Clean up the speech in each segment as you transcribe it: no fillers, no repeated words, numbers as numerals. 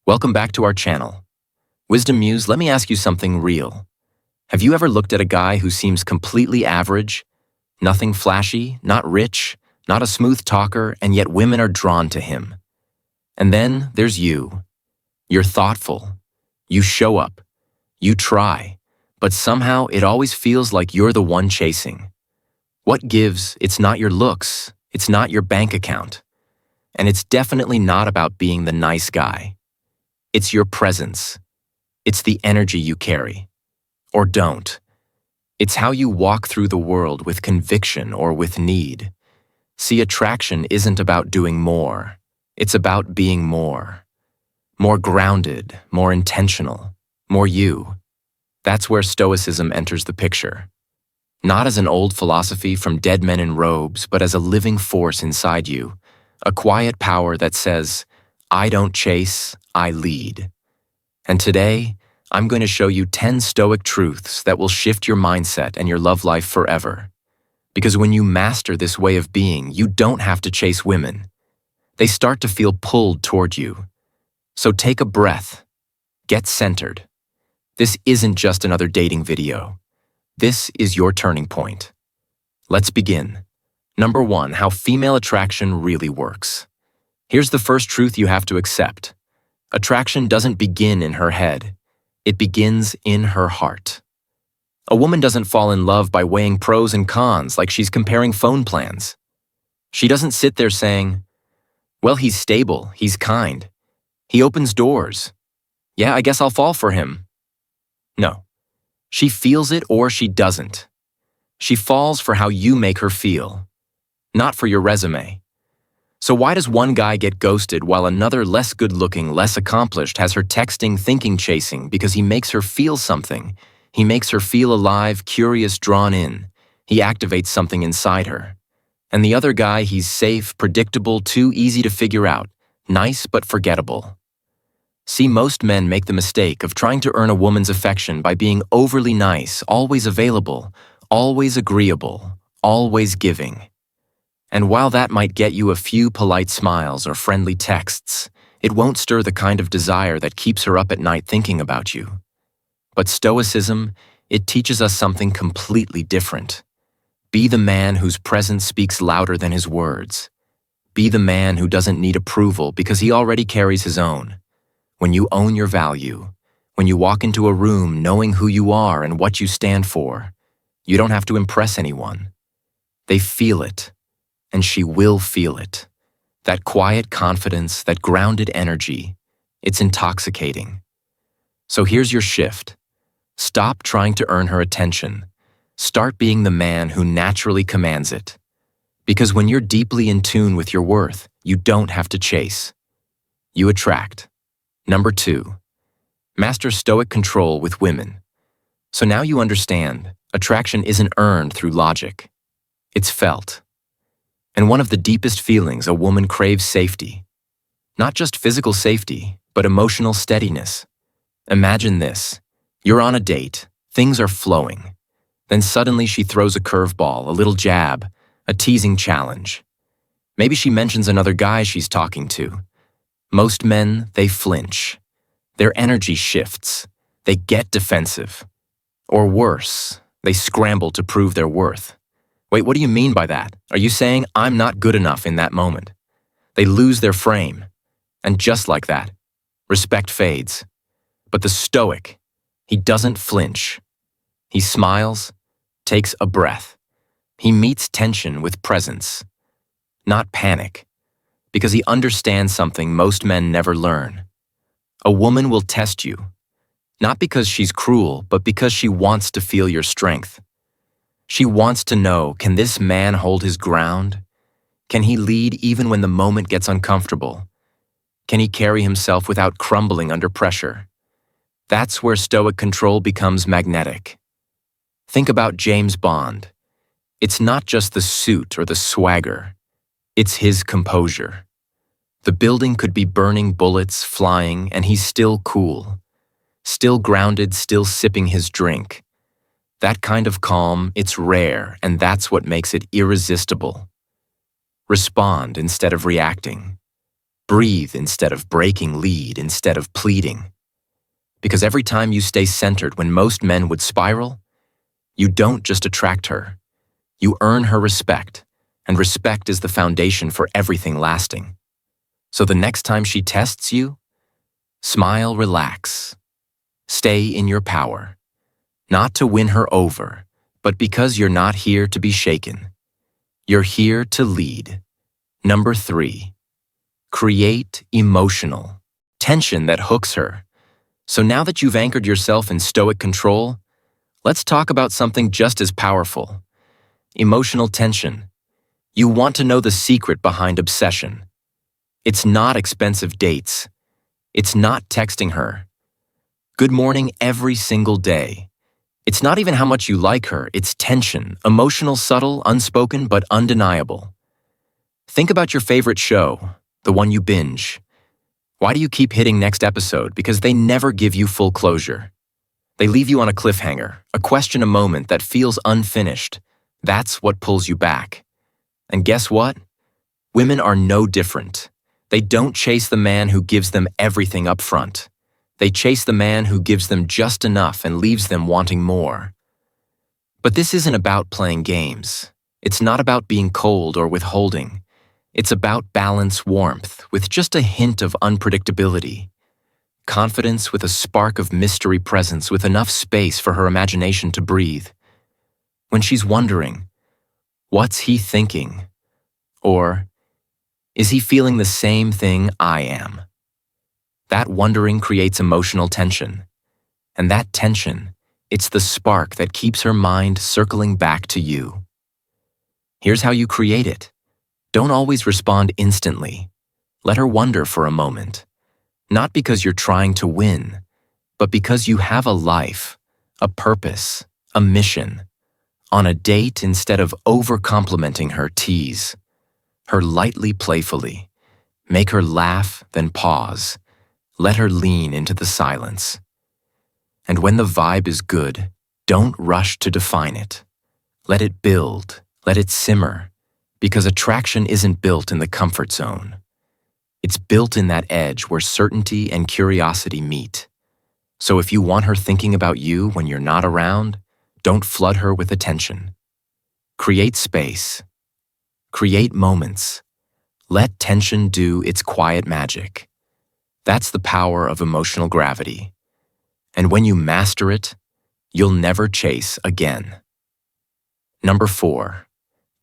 Welcome back to our channel. Wisdom Muse, let me ask you something real. Have you ever looked at a guy who seems completely average? Nothing flashy, not rich, not a smooth talker, and yet women are drawn to him. And then there's you. You're thoughtful. You show up. You try. But somehow it always feels like you're the one chasing. What gives? It's not your looks. It's not your bank account. And it's definitely not about being the nice guy. It's your presence. It's the energy you carry. Or don't. It's how you walk through the world with conviction or with need. See, attraction isn't about doing more. It's about being more. More grounded, more intentional, more you. That's where Stoicism enters the picture. Not as an old philosophy from dead men in robes, but as a living force inside you. A quiet power that says, I don't chase, I lead. And today, I'm going to show you 10 Stoic truths that will shift your mindset and your love life forever. Because when you master this way of being, you don't have to chase women. They start to feel pulled toward you. So take a breath. Get centered. This isn't just another dating video. This is your turning point. Let's begin. Number 1, how female attraction really works. Here's the first truth you have to accept. Attraction doesn't begin in her head. It begins in her heart. A woman doesn't fall in love by weighing pros and cons like she's comparing phone plans. She doesn't sit there saying, well, he's stable, he's kind. He opens doors. Yeah, I guess I'll fall for him. No. She feels it or she doesn't. She falls for how you make her feel, not for your resume. So why does one guy get ghosted while another less good-looking, less accomplished has her texting, thinking, chasing because he makes her feel something? He makes her feel alive, curious, drawn in. He activates something inside her. And the other guy, he's safe, predictable, too easy to figure out, nice but forgettable. See, most men make the mistake of trying to earn a woman's affection by being overly nice, always available, always agreeable, always giving. And while that might get you a few polite smiles or friendly texts, it won't stir the kind of desire that keeps her up at night thinking about you. But Stoicism, it teaches us something completely different. Be the man whose presence speaks louder than his words. Be the man who doesn't need approval because he already carries his own. When you own your value, when you walk into a room knowing who you are and what you stand for, you don't have to impress anyone. They feel it, and she will feel it. That quiet confidence, that grounded energy, it's intoxicating. So here's your shift. Stop trying to earn her attention. Start being the man who naturally commands it. Because when you're deeply in tune with your worth, you don't have to chase. You attract. Number 2, master Stoic control with women. So now you understand, attraction isn't earned through logic. It's felt. And one of the deepest feelings, a woman craves safety. Not just physical safety, but emotional steadiness. Imagine this. You're on a date, things are flowing. Then suddenly she throws a curveball, a little jab, a teasing challenge. Maybe she mentions another guy she's talking to. Most men, they flinch. Their energy shifts. They get defensive. Or worse, they scramble to prove their worth. Wait, what do you mean by that? Are you saying I'm not good enough in that moment? They lose their frame. And just like that, respect fades. But the Stoic, he doesn't flinch. He smiles, takes a breath. He meets tension with presence, not panic. Because he understands something most men never learn. A woman will test you, not because she's cruel, but because she wants to feel your strength. She wants to know, can this man hold his ground? Can he lead even when the moment gets uncomfortable? Can he carry himself without crumbling under pressure? That's where Stoic control becomes magnetic. Think about James Bond. It's not just the suit or the swagger. It's his composure. The building could be burning, bullets flying, and he's still cool. Still grounded, still sipping his drink. That kind of calm, it's rare, and that's what makes it irresistible. Respond instead of reacting. Breathe instead of breaking, lead instead of pleading. Because every time you stay centered when most men would spiral, you don't just attract her, you earn her respect, and respect is the foundation for everything lasting. So the next time she tests you, smile, relax. Stay in your power. Not to win her over, but because you're not here to be shaken. You're here to lead. Number 3, create emotional tension that hooks her. So now that you've anchored yourself in stoic control, let's talk about something just as powerful. Emotional tension. You want to know the secret behind obsession. It's not expensive dates. It's not texting her good morning every single day. It's not even how much you like her, it's tension, emotional, subtle, unspoken, but undeniable. Think about your favorite show, the one you binge. Why do you keep hitting next episode? Because they never give you full closure. They leave you on a cliffhanger, a question, a moment that feels unfinished. That's what pulls you back. And guess what? Women are no different. They don't chase the man who gives them everything up front. They chase the man who gives them just enough and leaves them wanting more. But this isn't about playing games. It's not about being cold or withholding. It's about balance, warmth, with just a hint of unpredictability. Confidence with a spark of mystery, presence with enough space for her imagination to breathe. When she's wondering, what's he thinking? Or, is he feeling the same thing I am? That wondering creates emotional tension. And that tension, it's the spark that keeps her mind circling back to you. Here's how you create it. Don't always respond instantly. Let her wonder for a moment. Not because you're trying to win, but because you have a life, a purpose, a mission. On a date, instead of over-complimenting her, tease her lightly, playfully. Make her laugh, then pause. Let her lean into the silence. And when the vibe is good, don't rush to define it. Let it build, let it simmer, because attraction isn't built in the comfort zone. It's built in that edge where certainty and curiosity meet. So if you want her thinking about you when you're not around, don't flood her with attention. Create space. Create moments. Let tension do its quiet magic. That's the power of emotional gravity. And when you master it, you'll never chase again. Number 4,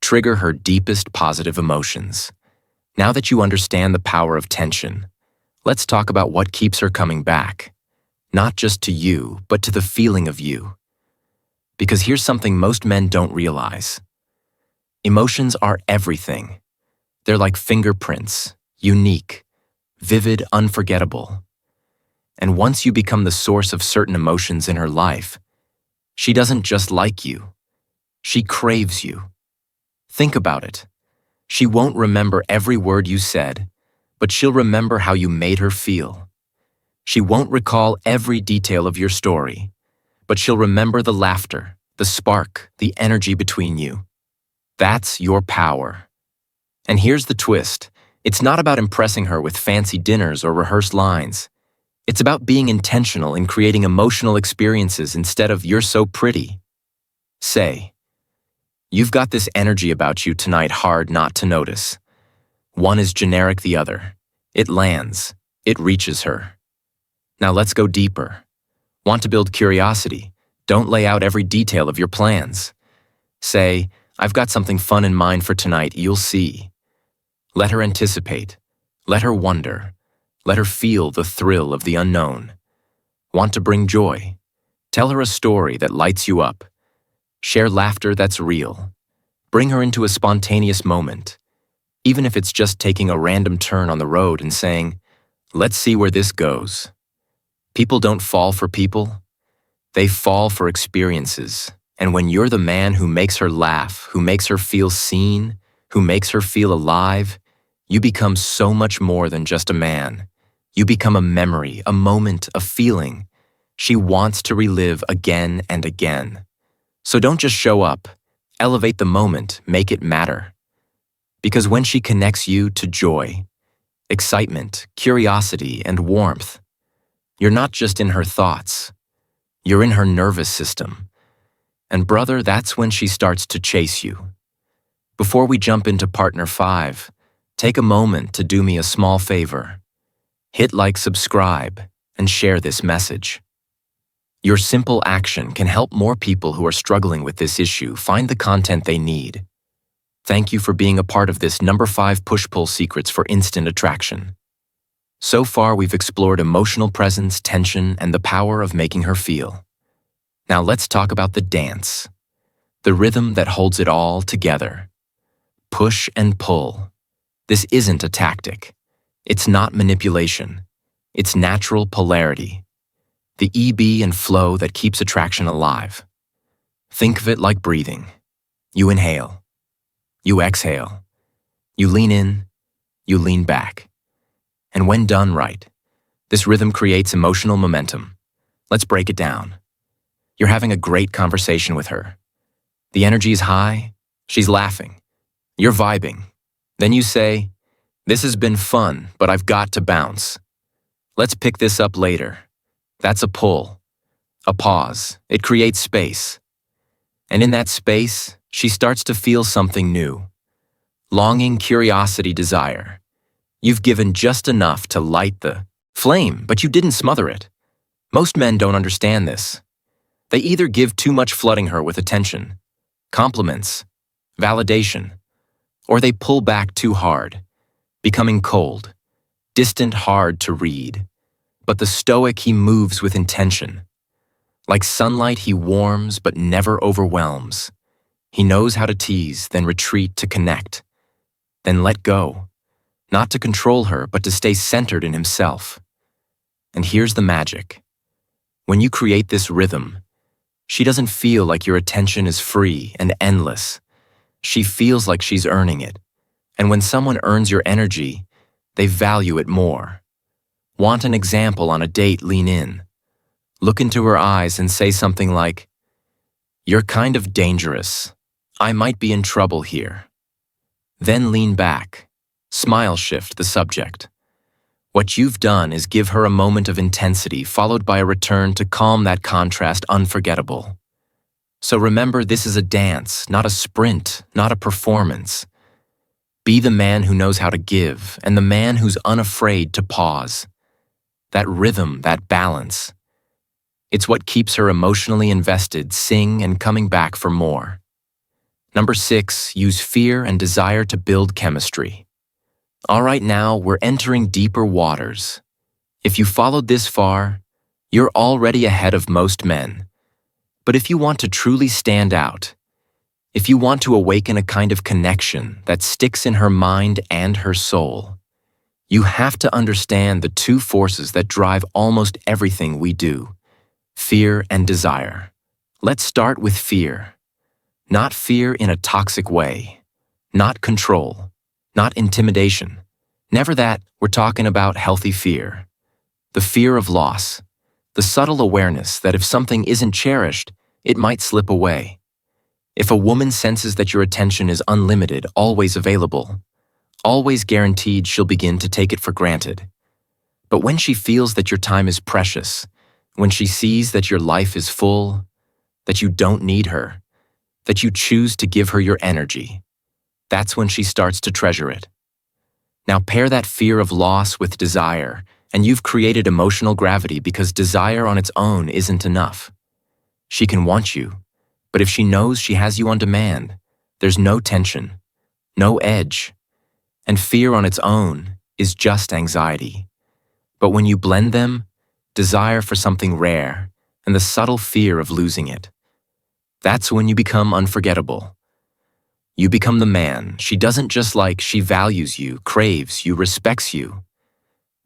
trigger her deepest positive emotions. Now that you understand the power of tension, let's talk about what keeps her coming back. Not just to you, but to the feeling of you. Because here's something most men don't realize. Emotions are everything. They're like fingerprints, unique, vivid, unforgettable. And once you become the source of certain emotions in her life, she doesn't just like you. She craves you. Think about it. She won't remember every word you said, but she'll remember how you made her feel. She won't recall every detail of your story, but she'll remember the laughter, the spark, the energy between you. That's your power. And here's the twist. It's not about impressing her with fancy dinners or rehearsed lines. It's about being intentional in creating emotional experiences instead of "you're so pretty." Say, "You've got this energy about you tonight, hard not to notice." One is generic, the other. It lands. It reaches her. Now let's go deeper. Want to build curiosity? Don't lay out every detail of your plans. Say, "I've got something fun in mind for tonight, you'll see." Let her anticipate. Let her wonder. Let her feel the thrill of the unknown. Want to bring joy? Tell her a story that lights you up. Share laughter that's real. Bring her into a spontaneous moment, even if it's just taking a random turn on the road and saying, "Let's see where this goes." People don't fall for people. They fall for experiences. And when you're the man who makes her laugh, who makes her feel seen, who makes her feel alive, you become so much more than just a man. You become a memory, a moment, a feeling she wants to relive again and again. So don't just show up. Elevate the moment, make it matter. Because when she connects you to joy, excitement, curiosity, and warmth. You're not just in her thoughts. You're in her nervous system. And brother, that's when she starts to chase you. Before we jump into partner 5, take a moment to do me a small favor. Hit like, subscribe, and share this message. Your simple action can help more people who are struggling with this issue find the content they need. Thank you for being a part of this number 5 push-pull secrets for instant attraction. So far, we've explored emotional presence, tension, and the power of making her feel. Now let's talk about the dance, the rhythm that holds it all together. Push and pull. This isn't a tactic. It's not manipulation. It's natural polarity. The ebb and flow that keeps attraction alive. Think of it like breathing. You inhale. You exhale. You lean in. You lean back. And when done right, this rhythm creates emotional momentum. Let's break it down. You're having a great conversation with her. The energy is high. She's laughing. You're vibing. Then you say, "This has been fun, but I've got to bounce. Let's pick this up later." That's a pull, a pause. It creates space. And in that space, she starts to feel something new. Longing, curiosity, desire. You've given just enough to light the flame, but you didn't smother it. Most men don't understand this. They either give too much, flooding her with attention, compliments, validation, or they pull back too hard, becoming cold, distant, hard to read. But the Stoic, he moves with intention. Like sunlight, he warms but never overwhelms. He knows how to tease, then retreat to connect, then let go, not to control her, but to stay centered in himself. And here's the magic. When you create this rhythm, she doesn't feel like your attention is free and endless. She feels like she's earning it. And when someone earns your energy, they value it more. Want an example on a date? Lean in. Look into her eyes and say something like, "You're kind of dangerous. I might be in trouble here." Then lean back. Smile, shift the subject. What you've done is give her a moment of intensity followed by a return to calm. That contrast, unforgettable. So remember, this is a dance, not a sprint, not a performance. Be the man who knows how to give and the man who's unafraid to pause. That rhythm, that balance. It's what keeps her emotionally invested, sing and coming back for more. Number 6, use fear and desire to build chemistry. All right, now we're entering deeper waters. If you followed this far, you're already ahead of most men. But if you want to truly stand out, if you want to awaken a kind of connection that sticks in her mind and her soul, you have to understand the two forces that drive almost everything we do: fear and desire. Let's start with fear. Not fear in a toxic way. Not control. Not intimidation. Never that. We're talking about healthy fear. The fear of loss. The subtle awareness that if something isn't cherished, it might slip away. If a woman senses that your attention is unlimited, always available, always guaranteed, she'll begin to take it for granted. But when she feels that your time is precious, when she sees that your life is full, that you don't need her, that you choose to give her your energy, that's when she starts to treasure it. Now pair that fear of loss with desire, and you've created emotional gravity, because desire on its own isn't enough. She can want you, but if she knows she has you on demand, there's no tension, no edge. And fear on its own is just anxiety. But when you blend them, desire for something rare and the subtle fear of losing it, that's when you become unforgettable. You become the man she doesn't just like, she values you, craves you, respects you.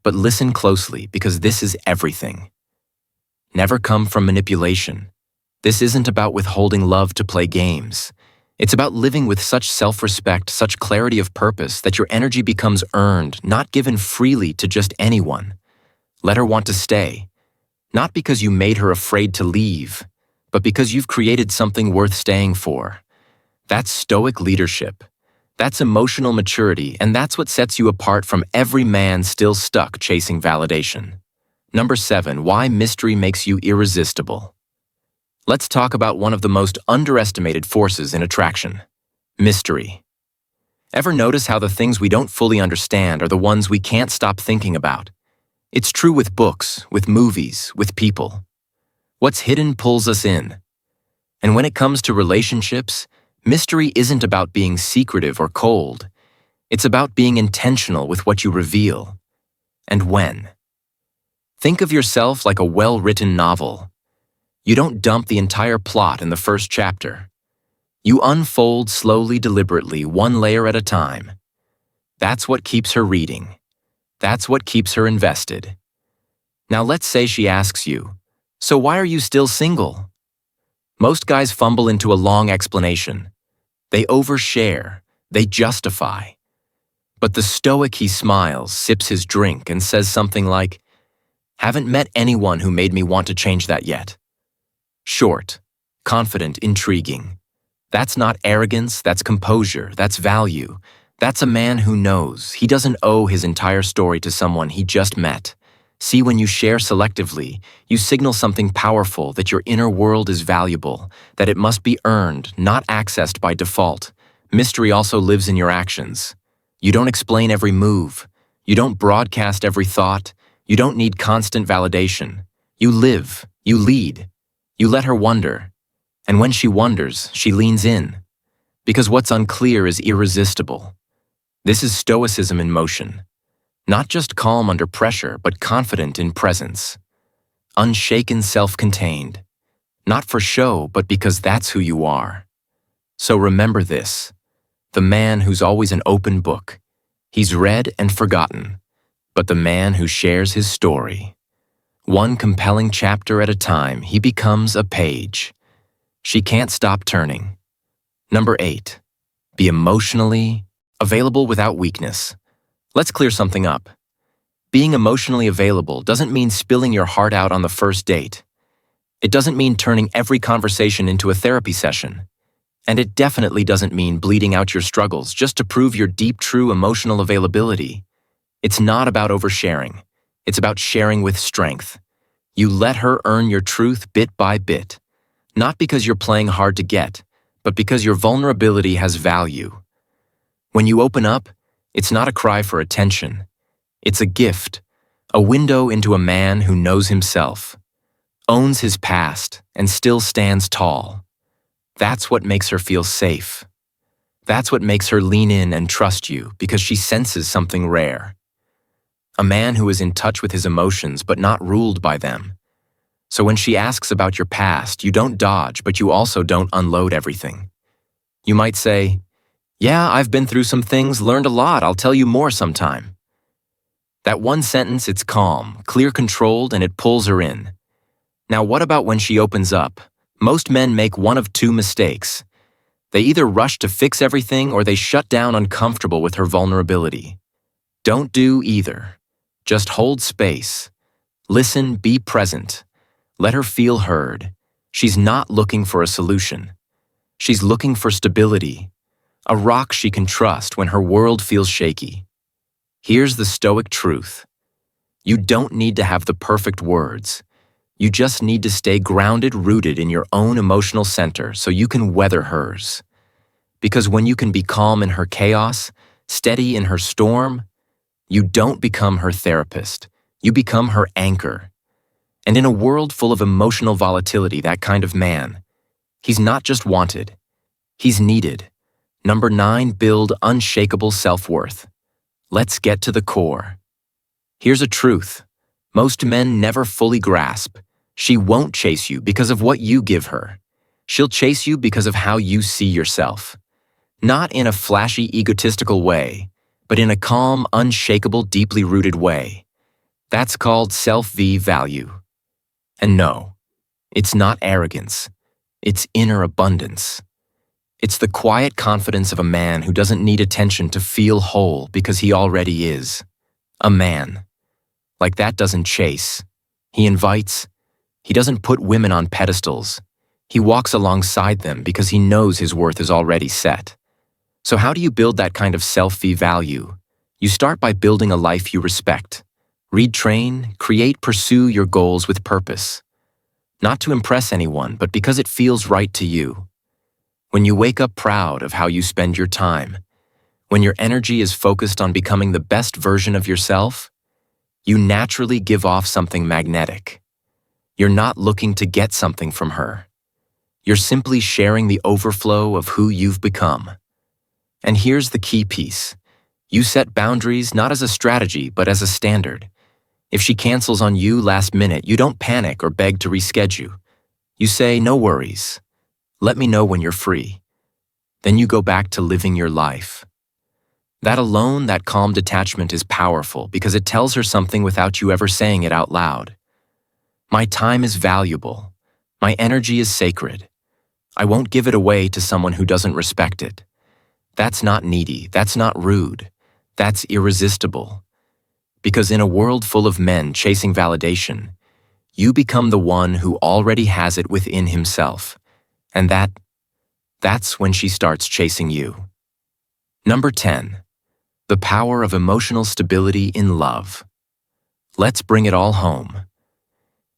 But listen closely, because this is everything. Never come from manipulation. This isn't about withholding love to play games. It's about living with such self-respect, such clarity of purpose, that your energy becomes earned, not given freely to just anyone. Let her want to stay, not because you made her afraid to leave, but because you've created something worth staying for. That's Stoic leadership. That's emotional maturity, and that's what sets you apart from every man still stuck chasing validation. Number 7, why mystery makes you irresistible. Let's talk about one of the most underestimated forces in attraction: mystery. Ever notice how the things we don't fully understand are the ones we can't stop thinking about? It's true with books, with movies, with people. What's hidden pulls us in. And when it comes to relationships, mystery isn't about being secretive or cold. It's about being intentional with what you reveal. And when. Think of yourself like a well-written novel. You don't dump the entire plot in the first chapter. You unfold slowly, deliberately, one layer at a time. That's what keeps her reading. That's what keeps her invested. Now let's say she asks you, "So why are you still single?" Most guys fumble into a long explanation. They overshare. They justify. But the Stoic, he smiles, sips his drink, and says something like, "Haven't met anyone who made me want to change that yet." Short, confident, intriguing. That's not arrogance, that's composure, that's value. That's a man who knows he doesn't owe his entire story to someone he just met. See, when you share selectively, you signal something powerful, that your inner world is valuable, that it must be earned, not accessed by default. Mystery also lives in your actions. You don't explain every move. You don't broadcast every thought. You don't need constant validation. You live. You lead. You let her wonder. And when she wonders, she leans in. Because what's unclear is irresistible. This is Stoicism in motion. Not just calm under pressure, but confident in presence. Unshaken, self-contained. Not for show, but because that's who you are. So remember this: the man who's always an open book. He's read and forgotten, but the man who shares his story. One compelling chapter at a time, he becomes a page. She can't stop turning. Number 8, be emotionally available without weakness. Let's clear something up. Being emotionally available doesn't mean spilling your heart out on the first date. It doesn't mean turning every conversation into a therapy session. And it definitely doesn't mean bleeding out your struggles just to prove your deep, true emotional availability. It's not about oversharing. It's about sharing with strength. You let her earn your truth bit by bit. Not because you're playing hard to get, but because your vulnerability has value. When you open up, it's not a cry for attention. It's a gift, a window into a man who knows himself, owns his past, and still stands tall. That's what makes her feel safe. That's what makes her lean in and trust you, because she senses something rare. A man who is in touch with his emotions but not ruled by them. So when she asks about your past, you don't dodge, but you also don't unload everything. You might say, "Yeah, I've been through some things, learned a lot, I'll tell you more sometime." That one sentence, it's calm, clear, controlled, and it pulls her in. Now what about when she opens up? Most men make one of two mistakes. They either rush to fix everything or they shut down, uncomfortable with her vulnerability. Don't do either. Just hold space. Listen, be present. Let her feel heard. She's not looking for a solution. She's looking for stability. A rock she can trust when her world feels shaky. Here's the Stoic truth. You don't need to have the perfect words. You just need to stay grounded, rooted in your own emotional center so you can weather hers. Because when you can be calm in her chaos, steady in her storm, you don't become her therapist. You become her anchor. And in a world full of emotional volatility, that kind of man, he's not just wanted, he's needed. Number 9, build unshakable self-worth. Let's get to the core. Here's a truth. Most men never fully grasp. She won't chase you because of what you give her. She'll chase you because of how you see yourself. Not in a flashy, egotistical way, but in a calm, unshakable, deeply rooted way. That's called self-value. And no, it's not arrogance. It's inner abundance. It's the quiet confidence of a man who doesn't need attention to feel whole because he already is. A man. Like that doesn't chase. He invites. He doesn't put women on pedestals. He walks alongside them because he knows his worth is already set. So how do you build that kind of self-value? You start by building a life you respect. Read, train, create, pursue your goals with purpose. Not to impress anyone, but because it feels right to you. When you wake up proud of how you spend your time, when your energy is focused on becoming the best version of yourself, you naturally give off something magnetic. You're not looking to get something from her. You're simply sharing the overflow of who you've become. And here's the key piece. You set boundaries not as a strategy, but as a standard. If she cancels on you last minute, you don't panic or beg to reschedule. You say, no worries. Let me know when you're free. Then you go back to living your life. That alone, that calm detachment is powerful because it tells her something without you ever saying it out loud. My time is valuable. My energy is sacred. I won't give it away to someone who doesn't respect it. That's not needy. That's not rude. That's irresistible. Because in a world full of men chasing validation, you become the one who already has it within himself. And that's when she starts chasing you. Number 10. The power of emotional stability in love. Let's bring it all home.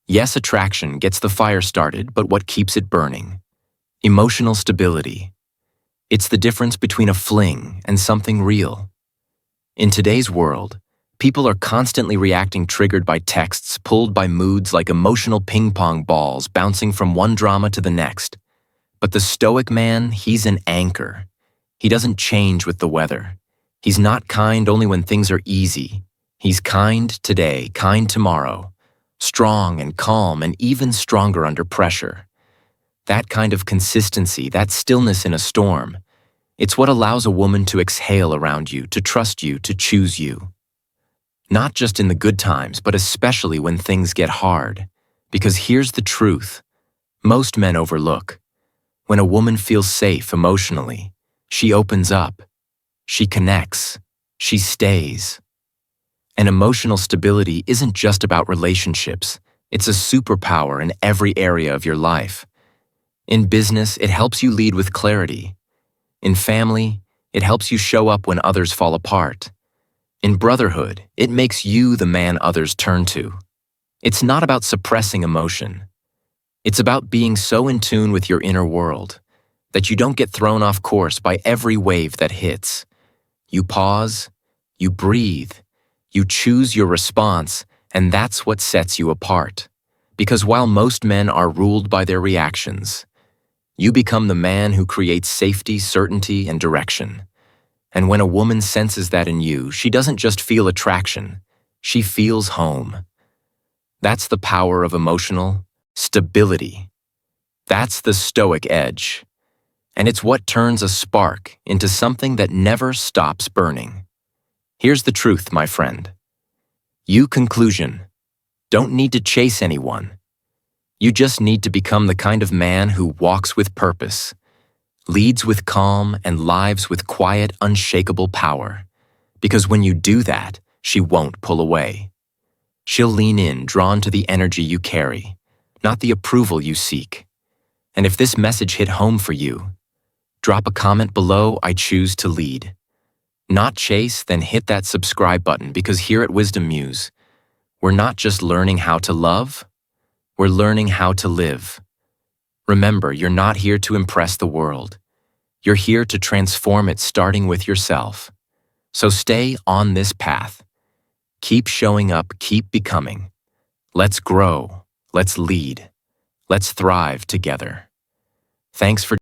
Yes, attraction gets the fire started, but what keeps it burning? Emotional stability. It's the difference between a fling and something real. In today's world, people are constantly reacting, triggered by texts, pulled by moods like emotional ping-pong balls bouncing from one drama to the next. But the Stoic man, he's an anchor. He doesn't change with the weather. He's not kind only when things are easy. He's kind today, kind tomorrow, strong and calm and even stronger under pressure. That kind of consistency, that stillness in a storm, it's what allows a woman to exhale around you, to trust you, to choose you. Not just in the good times, but especially when things get hard. Because here's the truth. Most men overlook. When a woman feels safe emotionally, she opens up. She connects. She stays. And emotional stability isn't just about relationships. It's a superpower in every area of your life. In business, it helps you lead with clarity. In family, it helps you show up when others fall apart. In brotherhood, it makes you the man others turn to. It's not about suppressing emotion. It's about being so in tune with your inner world that you don't get thrown off course by every wave that hits. You pause, you breathe, you choose your response, and that's what sets you apart. Because while most men are ruled by their reactions, you become the man who creates safety, certainty, and direction. And when a woman senses that in you, she doesn't just feel attraction, she feels home. That's the power of emotional stability. That's the Stoic edge. And it's what turns a spark into something that never stops burning. Here's the truth, my friend. You, conclusion, don't need to chase anyone. You just need to become the kind of man who walks with purpose, leads with calm, and lives with quiet, unshakable power. Because when you do that, she won't pull away. She'll lean in, drawn to the energy you carry, not the approval you seek. And if this message hit home for you, drop a comment below. I choose to lead. Not chase, then hit that subscribe button, because here at Wisdom Muse, we're not just learning how to love, we're learning how to live. Remember, you're not here to impress the world. You're here to transform it, starting with yourself. So stay on this path. Keep showing up, keep becoming. Let's grow, let's lead, let's thrive together. Thanks for